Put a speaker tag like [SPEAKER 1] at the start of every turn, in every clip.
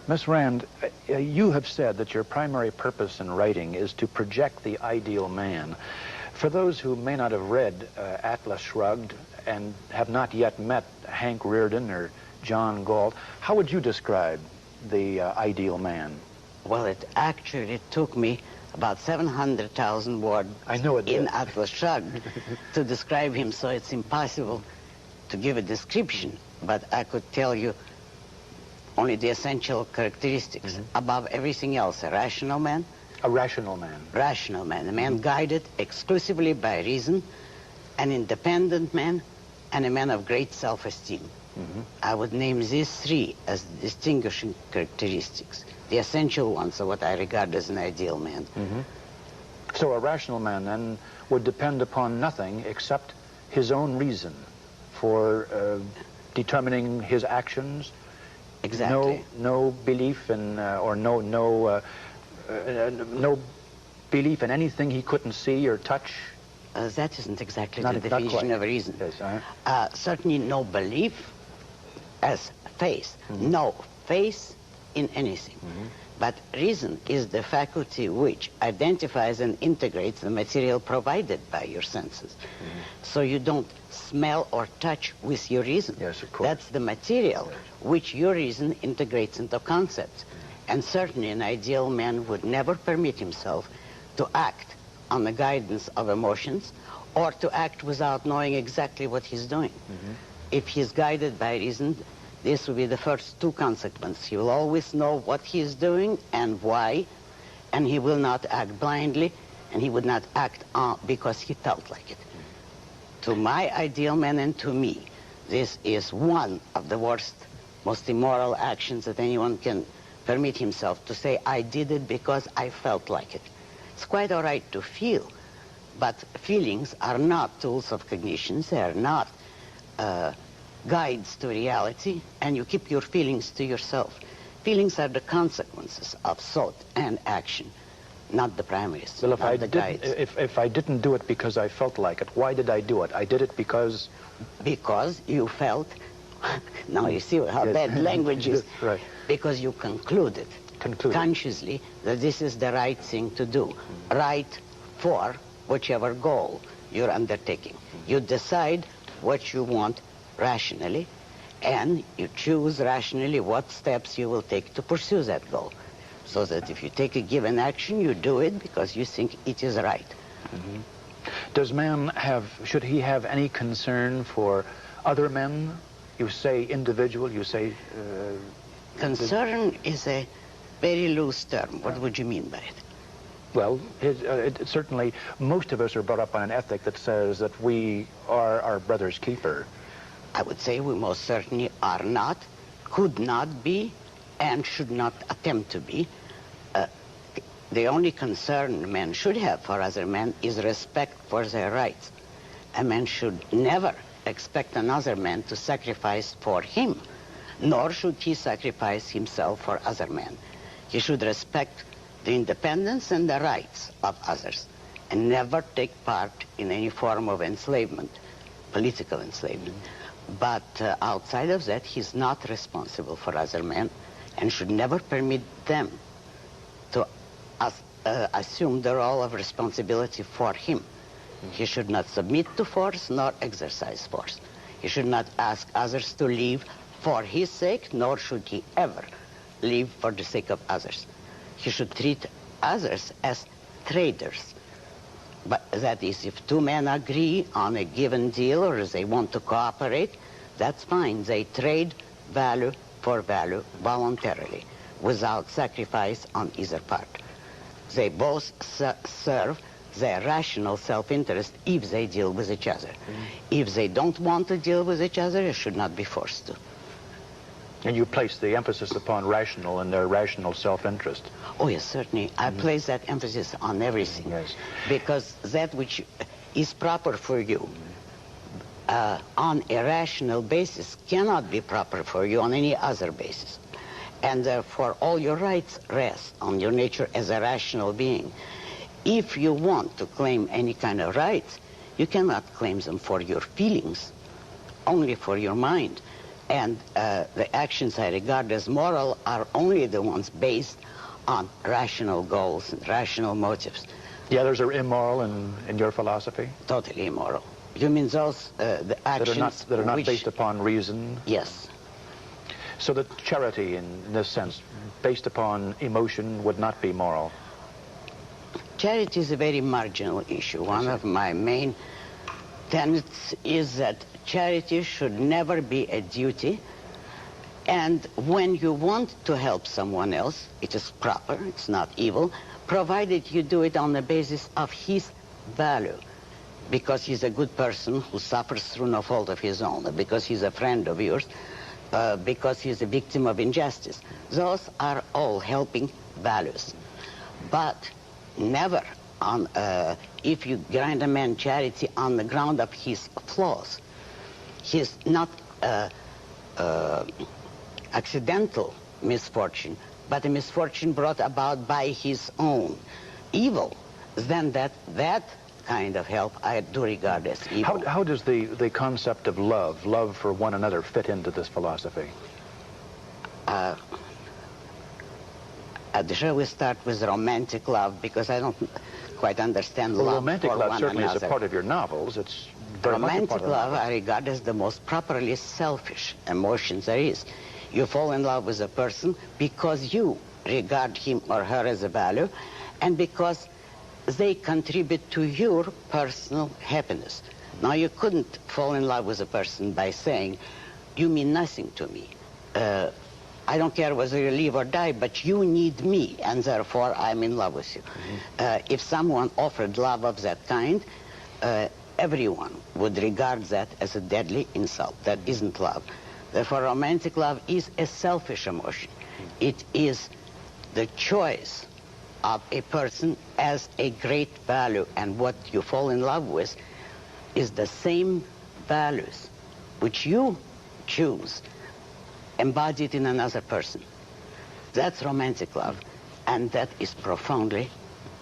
[SPEAKER 1] Miss Rand, you have said that your primary purpose in writing is to project the ideal man. For those who may not have read Atlas Shrugged and have not yet met Hank Rearden or John Galt, how would you describe the ideal man?
[SPEAKER 2] Well, it actually took me about 700,000 words in Atlas Shrugged to describe him, so it's impossible to give a description. But I could tell you only the essential characteristics. Above everything else, a rational man.
[SPEAKER 1] A rational man.
[SPEAKER 2] Rational man. A man guided exclusively by reason, an independent man, and a man of great self-esteem. I would name these three as distinguishing characteristics, the essential ones of what I regard as an ideal man.
[SPEAKER 1] So a rational man then would depend upon nothing except his own reason for determining his actions.
[SPEAKER 2] Exactly.
[SPEAKER 1] No belief in, or no belief in anything he couldn't see or touch.
[SPEAKER 2] That isn't exactly the definition of reason.
[SPEAKER 1] Yes,
[SPEAKER 2] certainly no belief as faith. No faith in anything. But reason is the faculty which identifies and integrates the material provided by your senses. So you don't smell or touch with your reason.
[SPEAKER 1] Yes, of course.
[SPEAKER 2] That's the material which your reason integrates into concepts. And certainly an ideal man would never permit himself to act on the guidance of emotions or to act without knowing exactly what he's doing. If he's guided by reason, this will be the first two consequences. He will always know what he is doing and why, and he will not act blindly, and he would not act because he felt like it. To my ideal man and to me, this is one of the worst, most immoral actions that anyone can permit himself to say, I did it because I felt like it. It's quite all right to feel, but feelings are not tools of cognition. They are not guides to reality, and you keep your feelings to yourself. Feelings are the consequences of thought and action, not the primaries,
[SPEAKER 1] well,
[SPEAKER 2] not the guides.
[SPEAKER 1] If I didn't do it because I felt like it, why did I do it? I did it because...
[SPEAKER 2] Because you felt... Now you see how bad language is.
[SPEAKER 1] Right.
[SPEAKER 2] Because you concluded consciously that this is the right thing to do. Right for whichever goal you're undertaking. You decide what you want rationally, and you choose rationally what steps you will take to pursue that goal. So that if you take a given action, you do it because you think it is right.
[SPEAKER 1] Does man should he have any concern for other men? You say individual, you say...
[SPEAKER 2] Concern is a very loose term. What would you mean by it?
[SPEAKER 1] Well, certainly most of us are brought up on an ethic that says that we are our brother's keeper.
[SPEAKER 2] I would say we most certainly are not, could not be, and should not attempt to be. The only concern men should have for other men is respect for their rights. A man should never expect another man to sacrifice for him, nor should he sacrifice himself for other men. He should respect the independence and the rights of others, and never take part in any form of enslavement, political enslavement. But outside of that, he's not responsible for other men and should never permit them to assume the role of responsibility for him. He should not submit to force nor exercise force. He should not ask others to live for his sake, nor should he ever live for the sake of others. He should treat others as traders. But that is, if two men agree on a given deal or they want to cooperate, that's fine. They trade value for value voluntarily, without sacrifice on either part. They both serve their rational self-interest if they deal with each other. If they don't want to deal with each other, they should not be forced to.
[SPEAKER 1] And you place the emphasis upon rational and their rational self-interest.
[SPEAKER 2] Oh, yes, certainly. I place that emphasis on everything.
[SPEAKER 1] Yes.
[SPEAKER 2] Because that which is proper for you on a rational basis cannot be proper for you on any other basis. And therefore, all your rights rest on your nature as a rational being. If you want to claim any kind of rights, you cannot claim them for your feelings, only for your mind. And the actions I regard as moral are only the ones based on rational goals and rational motives.
[SPEAKER 1] The others are immoral in your philosophy?
[SPEAKER 2] Totally immoral. You mean those, the actions
[SPEAKER 1] that are not based upon reason?
[SPEAKER 2] Yes.
[SPEAKER 1] So that charity, in this sense, based upon emotion, would not be moral?
[SPEAKER 2] Charity is a very marginal issue. One of my main tenets is that charity should never be a duty, and when you want to help someone else, it is proper, it's not evil, provided you do it on the basis of his value, because he's a good person who suffers through no fault of his own, because he's a friend of yours, because he's a victim of injustice. Those are all helping values. But never on, if you grant a man charity on the ground of his flaws, his not accidental misfortune, but a misfortune brought about by his own evil, then that kind of help I do regard as evil.
[SPEAKER 1] How does the concept of love for one another, fit into this philosophy?
[SPEAKER 2] Shall we start with romantic love, because I don't quite understand love
[SPEAKER 1] romantic
[SPEAKER 2] for
[SPEAKER 1] love
[SPEAKER 2] one
[SPEAKER 1] certainly
[SPEAKER 2] another.
[SPEAKER 1] is a part of your novels. It's very much a
[SPEAKER 2] Romantic
[SPEAKER 1] part of
[SPEAKER 2] love
[SPEAKER 1] them.
[SPEAKER 2] I regard as the most properly selfish emotion there is. You fall in love with a person because you regard him or her as a value, and because they contribute to your personal happiness. Now, you couldn't fall in love with a person by saying, you mean nothing to me. I don't care whether you live or die, but you need me, and therefore I'm in love with you. If someone offered love of that kind, everyone would regard that as a deadly insult. That isn't love. Therefore, romantic love is a selfish emotion. It is the choice of a person as a great value, and what you fall in love with is the same values which you choose embodied in another person. That's romantic love, and that is profoundly,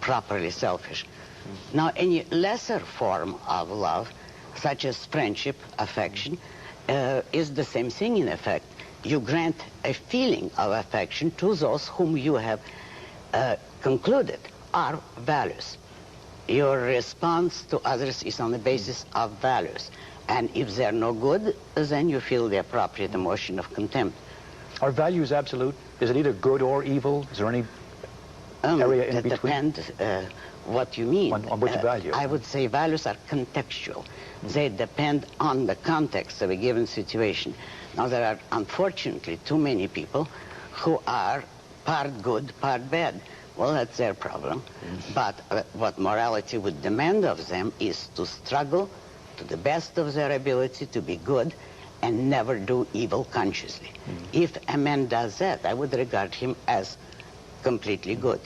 [SPEAKER 2] properly selfish. Now, any lesser form of love, such as friendship, affection, is the same thing in effect. You grant a feeling of affection to those whom you have concluded are values. Your response to others is on the basis of values. And if they're no good, then you feel the appropriate emotion of contempt.
[SPEAKER 1] Are values absolute? Is it either good or evil? Is there any area in
[SPEAKER 2] that
[SPEAKER 1] between?
[SPEAKER 2] Depends what you mean.
[SPEAKER 1] On which value?
[SPEAKER 2] I would say values are contextual. They depend on the context of a given situation. Now, there are unfortunately too many people who are part good, part bad. Well, that's their problem. But what morality would demand of them is to struggle to the best of their ability to be good and never do evil consciously. If a man does that, I would regard him as completely good.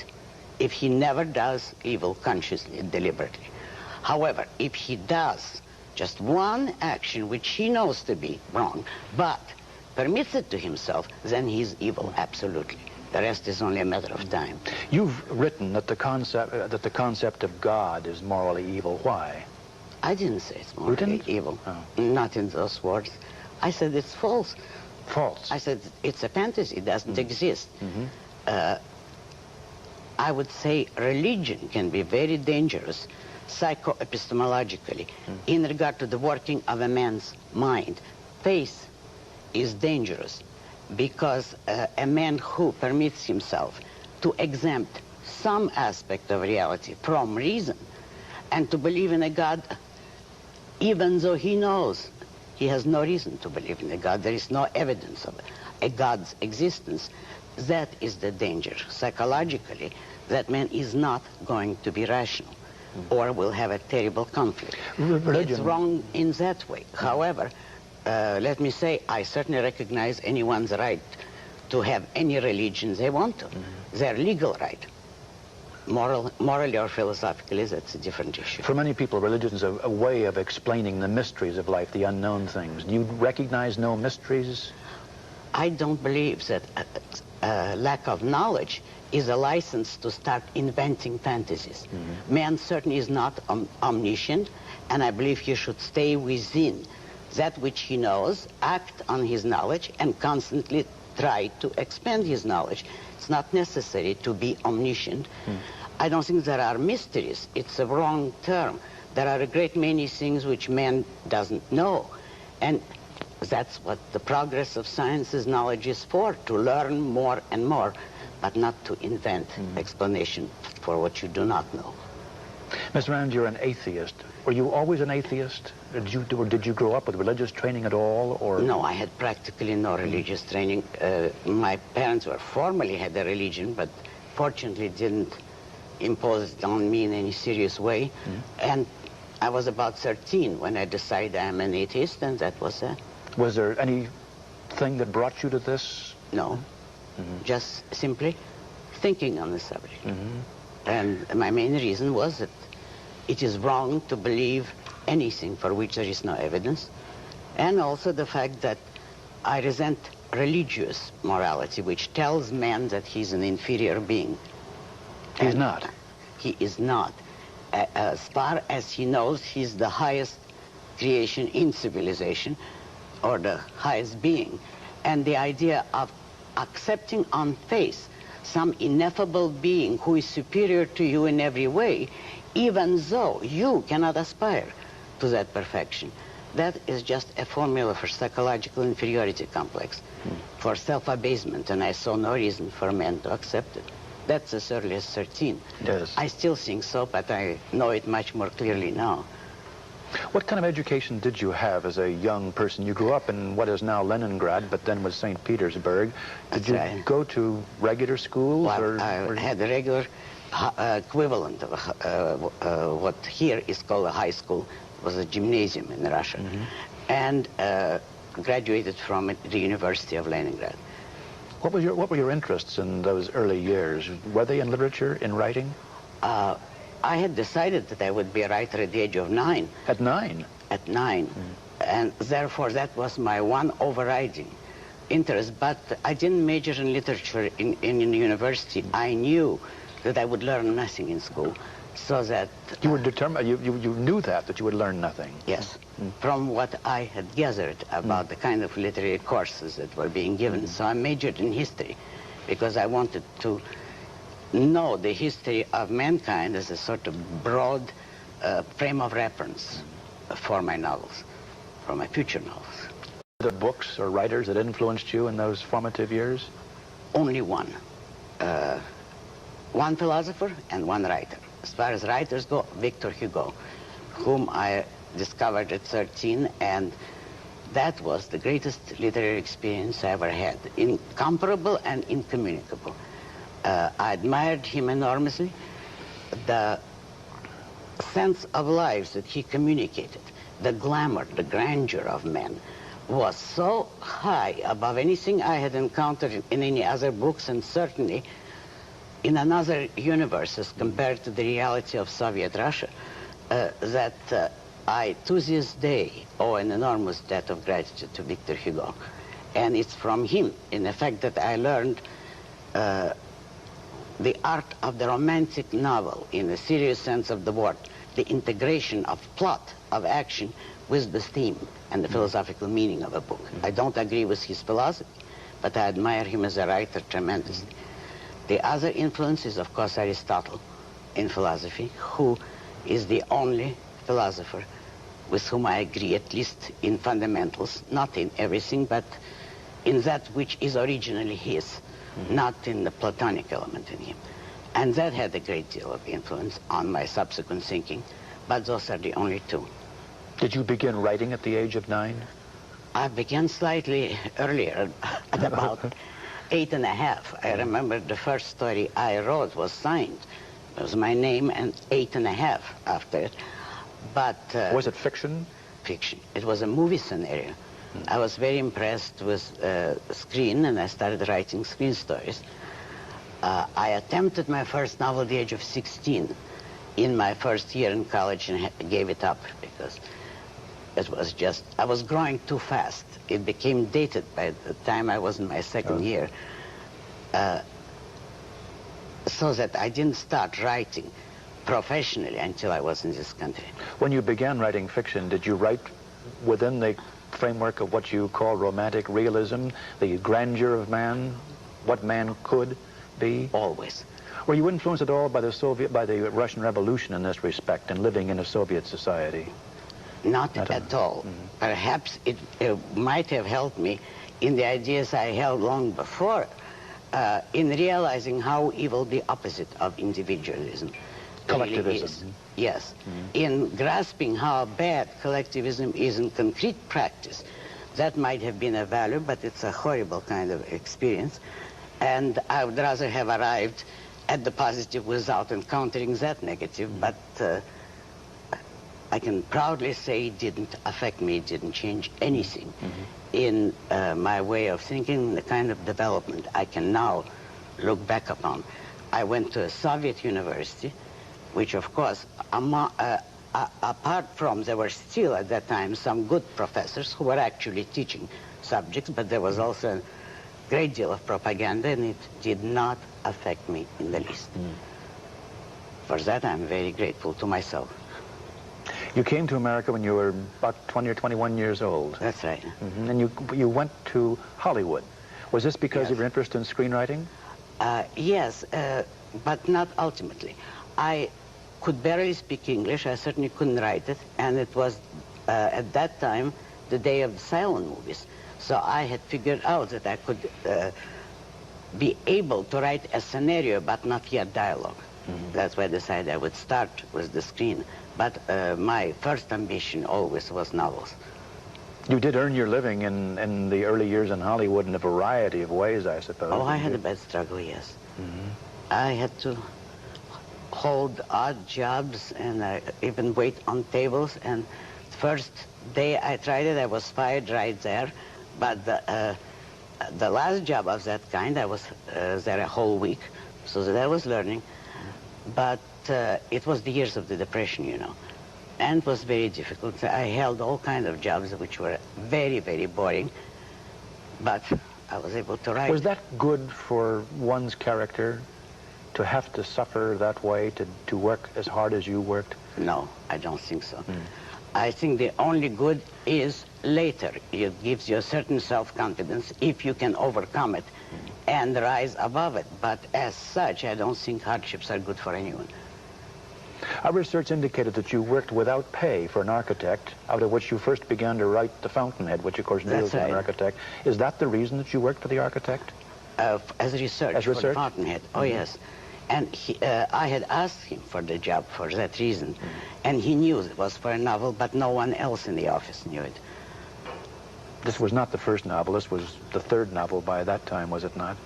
[SPEAKER 2] If he never does evil consciously and deliberately. However, if he does just one action which he knows to be wrong, but permits it to himself, then he's evil, absolutely. The rest is only a matter of time.
[SPEAKER 1] You've written that the concept of God is morally evil. Why?
[SPEAKER 2] I didn't say it's morally evil.
[SPEAKER 1] Oh.
[SPEAKER 2] Not in those words. I said it's false.
[SPEAKER 1] False.
[SPEAKER 2] I said it's a fantasy. It doesn't exist. I would say religion can be very dangerous psycho-epistemologically in regard to the working of a man's mind. Faith is dangerous because a man who permits himself to exempt some aspect of reality from reason and to believe in a God, even though he knows he has no reason to believe in a God, there is no evidence of a God's existence, that is the danger. Psychologically, that man is not going to be rational or will have a terrible conflict.
[SPEAKER 1] Religion.
[SPEAKER 2] It's wrong in that way. However, let me say, I certainly recognize anyone's right to have any religion they want to. Their legal right. Morally or philosophically, that's a different issue.
[SPEAKER 1] For many people, religion is a way of explaining the mysteries of life, the unknown things. Do you recognize no mysteries?
[SPEAKER 2] I don't believe that lack of knowledge is a license to start inventing fantasies. Man certainly is not omniscient, and I believe he should stay within that which he knows, act on his knowledge, and constantly try to expand his knowledge. It's not necessary to be omniscient. I don't think there are mysteries. It's a wrong term. There are a great many things which man doesn't know. And that's what the progress of science's knowledge is for, to learn more and more, but not to invent explanation for what you do not know.
[SPEAKER 1] Ms. Rand, you're an atheist. Were you always an atheist? Did you grow up with religious training at all? Or
[SPEAKER 2] No, I had practically no religious training. My parents were formally had a religion, but fortunately didn't impose it on me in any serious way. And I was about 13 when I decided I'm an atheist, and that was it.
[SPEAKER 1] Was there anything that brought you to this?
[SPEAKER 2] No, just simply thinking on the subject. And my main reason was that it is wrong to believe anything for which there is no evidence, and also the fact that I resent religious morality, which tells man that he's an inferior being.
[SPEAKER 1] He's not.
[SPEAKER 2] He is not. As far as he knows, he's the highest creation in civilization, or the highest being. And the idea of accepting on faith some ineffable being who is superior to you in every way, even though you cannot aspire to that perfection, that is just a formula for psychological inferiority complex, for self-abasement, and I saw no reason for men to accept it. That's as early as 13.
[SPEAKER 1] Yes.
[SPEAKER 2] I still think so, but I know it much more clearly now.
[SPEAKER 1] What kind of education did you have as a young person? You grew up in what is now Leningrad, but then was St. Petersburg. Did you go to regular schools?
[SPEAKER 2] Well, I had a regular equivalent of what here is called a high school. It was a gymnasium in Russia. And graduated from the University of Leningrad.
[SPEAKER 1] What were your interests in those early years? Were they in literature, in writing?
[SPEAKER 2] I had decided that I would be a writer at the age of 9.
[SPEAKER 1] At 9?
[SPEAKER 2] At 9. And therefore that was my one overriding interest. But I didn't major in literature in university. I knew that I would learn nothing in school. So that...
[SPEAKER 1] You were determined, you knew that you would learn nothing.
[SPEAKER 2] Yes. From what I had gathered about the kind of literary courses that were being given. So I majored in history because I wanted to know the history of mankind as a sort of broad frame of reference for my novels, for my future novels.
[SPEAKER 1] Are there books or writers that influenced you in those formative years?
[SPEAKER 2] Only one. One philosopher and one writer. As far as writers go, Victor Hugo, whom I discovered at 13, and that was the greatest literary experience I ever had. Incomparable and incommunicable. I admired him enormously. The sense of lives that he communicated, the glamour, the grandeur of men, was so high above anything I had encountered in any other books, and certainly in another universe as compared to the reality of Soviet Russia, that I, to this day, owe an enormous debt of gratitude to Victor Hugo. And it's from him, in effect, that I learned the art of the romantic novel in the serious sense of the word, the integration of plot, of action, with the theme and the philosophical meaning of a book. I don't agree with his philosophy, but I admire him as a writer tremendously. The other influence is, of course, Aristotle in philosophy, who is the only philosopher with whom I agree, at least in fundamentals, not in everything, but in that which is originally his, not in the Platonic element in him. And that had a great deal of influence on my subsequent thinking, but those are the only two.
[SPEAKER 1] Did you begin writing at the age of 9?
[SPEAKER 2] I began slightly earlier, at about 8 and a half. I remember the first story I wrote was signed. It was my name and 8 and a half after it. But
[SPEAKER 1] was it fiction?
[SPEAKER 2] Fiction. It was a movie scenario. I was very impressed with screen, and I started writing screen stories. I attempted my first novel at the age of 16 in my first year in college and gave it up because it was just, I was growing too fast. It became dated by the time I was in my second year. So that I didn't start writing professionally until I was in this country.
[SPEAKER 1] When you began writing fiction, did you write within the framework of what you call romantic realism, the grandeur of man, what man could be?
[SPEAKER 2] Always.
[SPEAKER 1] Were you influenced at all by the Russian Revolution in this respect, and living in a Soviet society?
[SPEAKER 2] Not at all. Mm-hmm. Perhaps it might have helped me in the ideas I held long before, in realizing how evil the opposite of individualism
[SPEAKER 1] collectivism
[SPEAKER 2] really is. Yes. Mm-hmm. In grasping how bad collectivism is in concrete practice. That might have been a value, but it's a horrible kind of experience. And I would rather have arrived at the positive without encountering that negative, but I can proudly say it didn't affect me, it didn't change anything in my way of thinking, the kind of development I can now look back upon. I went to a Soviet university, which of course, apart from, there were still at that time some good professors who were actually teaching subjects, but there was also a great deal of propaganda, and it did not affect me in the least. For that, I'm very grateful to myself.
[SPEAKER 1] You came to America when you were about 20 or 21 years old.
[SPEAKER 2] That's right.
[SPEAKER 1] Mm-hmm. And you went to Hollywood. Was this because of your interest in screenwriting?
[SPEAKER 2] Yes, but not ultimately. I could barely speak English. I certainly couldn't write it. And it was, at that time, the day of silent movies. So I had figured out that I could be able to write a scenario, but not yet dialogue. Mm-hmm. That's why I decided I would start with the screen. But my first ambition always was novels.
[SPEAKER 1] You did earn your living in the early years in Hollywood in a variety of ways, I suppose.
[SPEAKER 2] Oh, I had a bad struggle, yes. Mm-hmm. I had to hold odd jobs and even wait on tables. And first day I tried it, I was fired right there. But the last job of that kind, I was there a whole week, so that I was learning. But it was the years of the Depression, you know, and it was very difficult. I held all kinds of jobs which were very, very boring, but I was able to write.
[SPEAKER 1] Was that good for one's character, to have to suffer that way, to work as hard as you worked?
[SPEAKER 2] No, I don't think so. I think the only good is later. It gives you a certain self-confidence if you can overcome it and rise above it. But as such, I don't think hardships are good for anyone.
[SPEAKER 1] Our research indicated that you worked without pay for an architect, out of which you first began to write The Fountainhead, which of course deals with an architect. Is that the reason that you worked for the architect?
[SPEAKER 2] As research for The Fountainhead. Oh, yes. And I had asked him for the job for that reason. And he knew it was for a novel, but no one else in the office knew it.
[SPEAKER 1] This was not the first novel. This was the third novel by that time, was it not?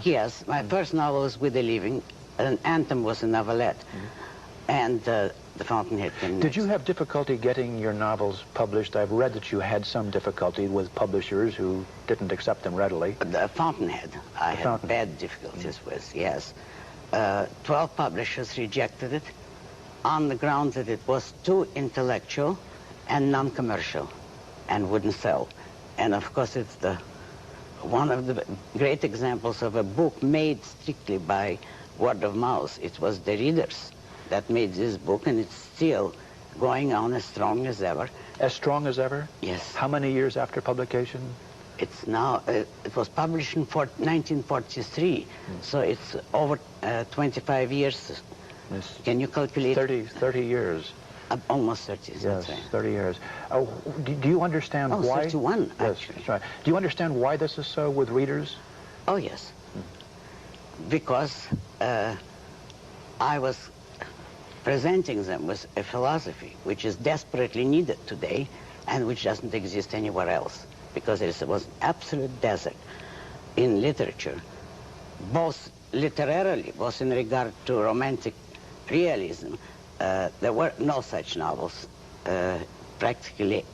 [SPEAKER 2] Yes. My first novel was With a Living. An Anthem was a novelette. And The Fountainhead came next.
[SPEAKER 1] Did you have difficulty getting your novels published? I've read that you had some difficulty with publishers who didn't accept them readily.
[SPEAKER 2] The Fountainhead, I had bad difficulties with, yes. 12 publishers rejected it on the grounds that it was too intellectual and non-commercial and wouldn't sell. And of course, it's one of the great examples of a book made strictly by word of mouth. It was the readers that made this book, and it's still going on as strong as ever.
[SPEAKER 1] As strong as ever?
[SPEAKER 2] Yes.
[SPEAKER 1] How many years after publication?
[SPEAKER 2] It's now, it was published in 1943, so it's over 25 years.
[SPEAKER 1] Yes.
[SPEAKER 2] Can you calculate?
[SPEAKER 1] 30 years.
[SPEAKER 2] Almost 30,
[SPEAKER 1] yes,
[SPEAKER 2] that's right.
[SPEAKER 1] 30 years. Oh, do you understand why?
[SPEAKER 2] 31,
[SPEAKER 1] yes,
[SPEAKER 2] actually.
[SPEAKER 1] That's right. Do you understand why this is so with readers?
[SPEAKER 2] Oh, yes. Because I was presenting them with a philosophy which is desperately needed today and which doesn't exist anywhere else, because it was absolute desert in literature, both literarily, both in regard to romantic realism. There were no such novels. Practically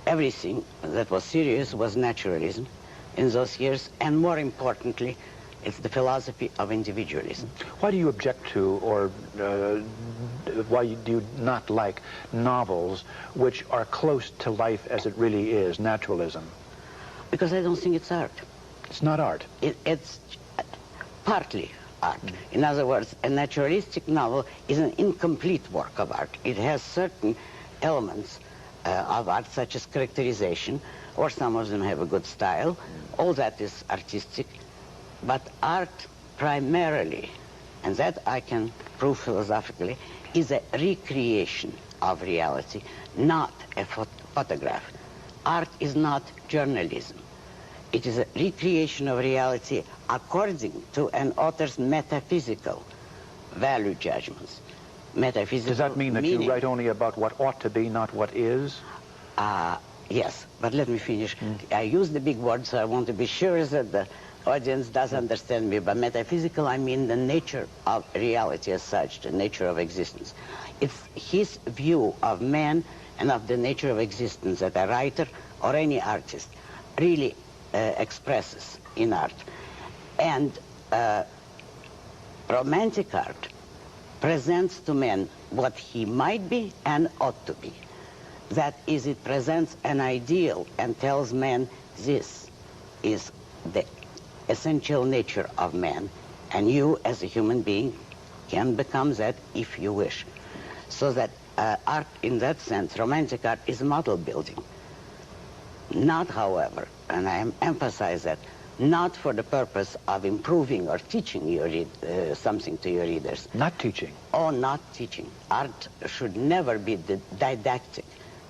[SPEAKER 2] everything that was serious was naturalism in those years, and more importantly, it's the philosophy of individualism.
[SPEAKER 1] Why do you object to, or why do you not like novels which are close to life as it really is, naturalism?
[SPEAKER 2] Because I don't think it's art.
[SPEAKER 1] It's not art?
[SPEAKER 2] It's partly art. In other words, a naturalistic novel is an incomplete work of art. It has certain elements of art, such as characterization, or some of them have a good style. All that is artistic. But art primarily, and that I can prove philosophically, is a recreation of reality, not a photograph. Art is not journalism. It is a recreation of reality according to an author's metaphysical value judgments. Metaphysical
[SPEAKER 1] Does that mean that
[SPEAKER 2] meaning.
[SPEAKER 1] you write only about what ought to be, not what is?
[SPEAKER 2] Yes, but let me finish. I use the big word, so I want to be sure that the audience does understand me. By metaphysical, I mean the nature of reality as such, the nature of existence. It's his view of man and of the nature of existence that a writer or any artist really expresses in art. And romantic art presents to man what he might be and ought to be. That is, it presents an ideal and tells man this is the essential nature of man, and you as a human being can become that if you wish. So that art in that sense, romantic art, is model building. Not, however, and I emphasize that, not for the purpose of improving or teaching your something to your readers.
[SPEAKER 1] Not teaching.
[SPEAKER 2] Oh, not teaching. Art should never be didactic.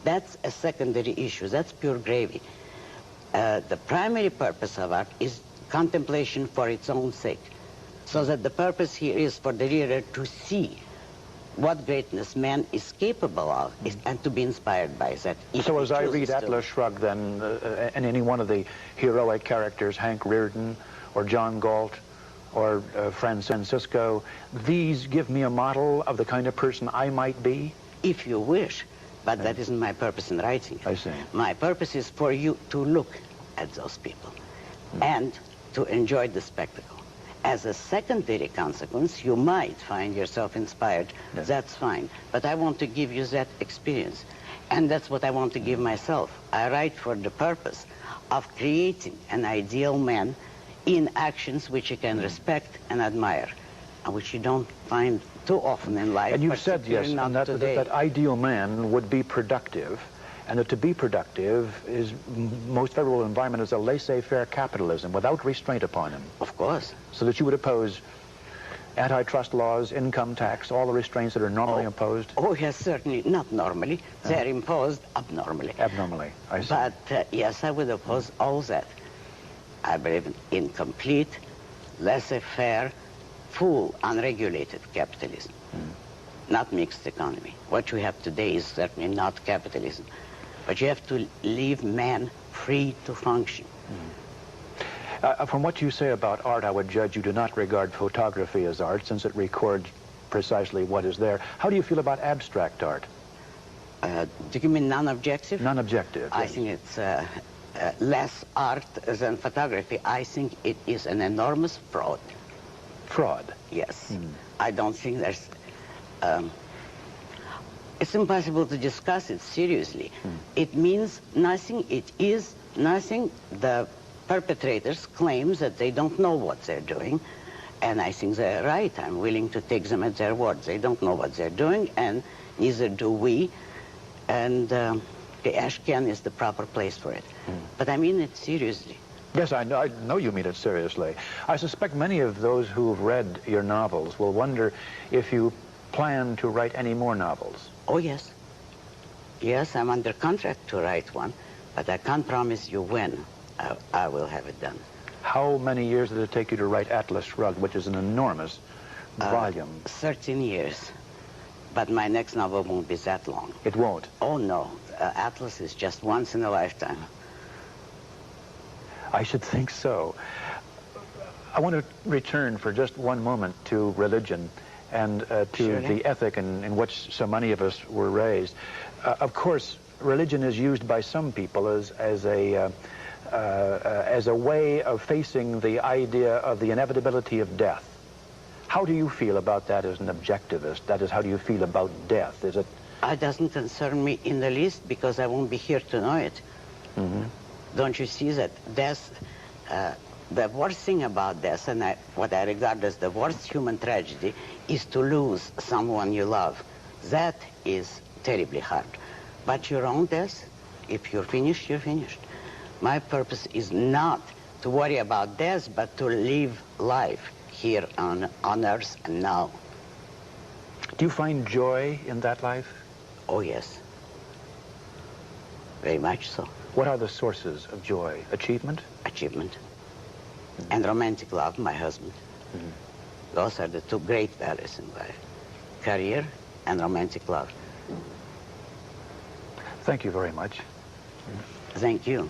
[SPEAKER 2] That's a secondary issue. That's pure gravy. The primary purpose of art is contemplation for its own sake. So that the purpose here is for the reader to see what greatness man is capable of and to be inspired by that.
[SPEAKER 1] So as I read Atlas Shrugged, then, and any one of the heroic characters, Hank Rearden or John Galt or Francisco, these give me a model of the kind of person I might be?
[SPEAKER 2] If you wish, but that isn't my purpose in writing.
[SPEAKER 1] I see.
[SPEAKER 2] My purpose is for you to look at those people and to enjoy the spectacle. As a secondary consequence, you might find yourself inspired.
[SPEAKER 1] Yes.
[SPEAKER 2] That's fine. But I want to give you that experience. And that's what I want to give myself. I write for the purpose of creating an ideal man in actions which you can respect and admire, and which you don't find too often in life.
[SPEAKER 1] And you've said, yes, and that ideal man would be productive, and that to be productive is most favorable environment is a laissez-faire capitalism without restraint upon him.
[SPEAKER 2] Of course.
[SPEAKER 1] So that you would oppose antitrust laws, income tax, all the restraints that are normally imposed?
[SPEAKER 2] Oh, yes, certainly. Not normally. They're imposed abnormally.
[SPEAKER 1] Abnormally, I see.
[SPEAKER 2] But, yes, I would oppose all that. I believe in complete, laissez-faire, full, unregulated capitalism. Not mixed economy. What you have today is certainly not capitalism. But you have to leave man free to function.
[SPEAKER 1] From what you say about art, I would judge you do not regard photography as art, since it records precisely what is there. How do you feel about abstract art?
[SPEAKER 2] Do you mean non-objective?
[SPEAKER 1] Non-objective.
[SPEAKER 2] I think it's less art than photography. I think it is an enormous fraud.
[SPEAKER 1] Fraud?
[SPEAKER 2] Yes. I don't think there's... it's impossible to discuss it seriously. It means nothing. It is nothing. The perpetrators claim that they don't know what they're doing, and I think they're right. I'm willing to take them at their word. They don't know what they're doing, and neither do we, and the ash can is the proper place for it. But I mean it seriously.
[SPEAKER 1] Yes, I know you mean it seriously. I suspect many of those who've read your novels will wonder if you plan to write any more novels.
[SPEAKER 2] Oh, yes. Yes, I'm under contract to write one, but I can't promise you when I will have it done.
[SPEAKER 1] How many years did it take you to write Atlas Shrugged, which is an enormous volume?
[SPEAKER 2] 13 years. But my next novel won't be that long.
[SPEAKER 1] It won't?
[SPEAKER 2] Oh, no. Atlas is just once in a lifetime.
[SPEAKER 1] I should think so. I want to return for just one moment to religion and to the ethic in which so many of us were raised. Of course, religion is used by some people as a way of facing the idea of the inevitability of death. How do you feel about that as an objectivist? That is, how do you feel about death? Is it...
[SPEAKER 2] It doesn't concern me in the least, because I won't be here to know it. Don't you see that death, the worst thing about death, and what I regard as the worst human tragedy, is to lose someone you love. That is terribly hard. But your own death, if you're finished, you're finished. My purpose is not to worry about death, but to live life here on earth and now.
[SPEAKER 1] Do you find joy in that life?
[SPEAKER 2] Oh, yes. Very much so.
[SPEAKER 1] What are the sources of joy? Achievement?
[SPEAKER 2] Achievement. And romantic love, my husband. Those are the two great values in life. Career and romantic love.
[SPEAKER 1] Thank you very much.
[SPEAKER 2] Thank you.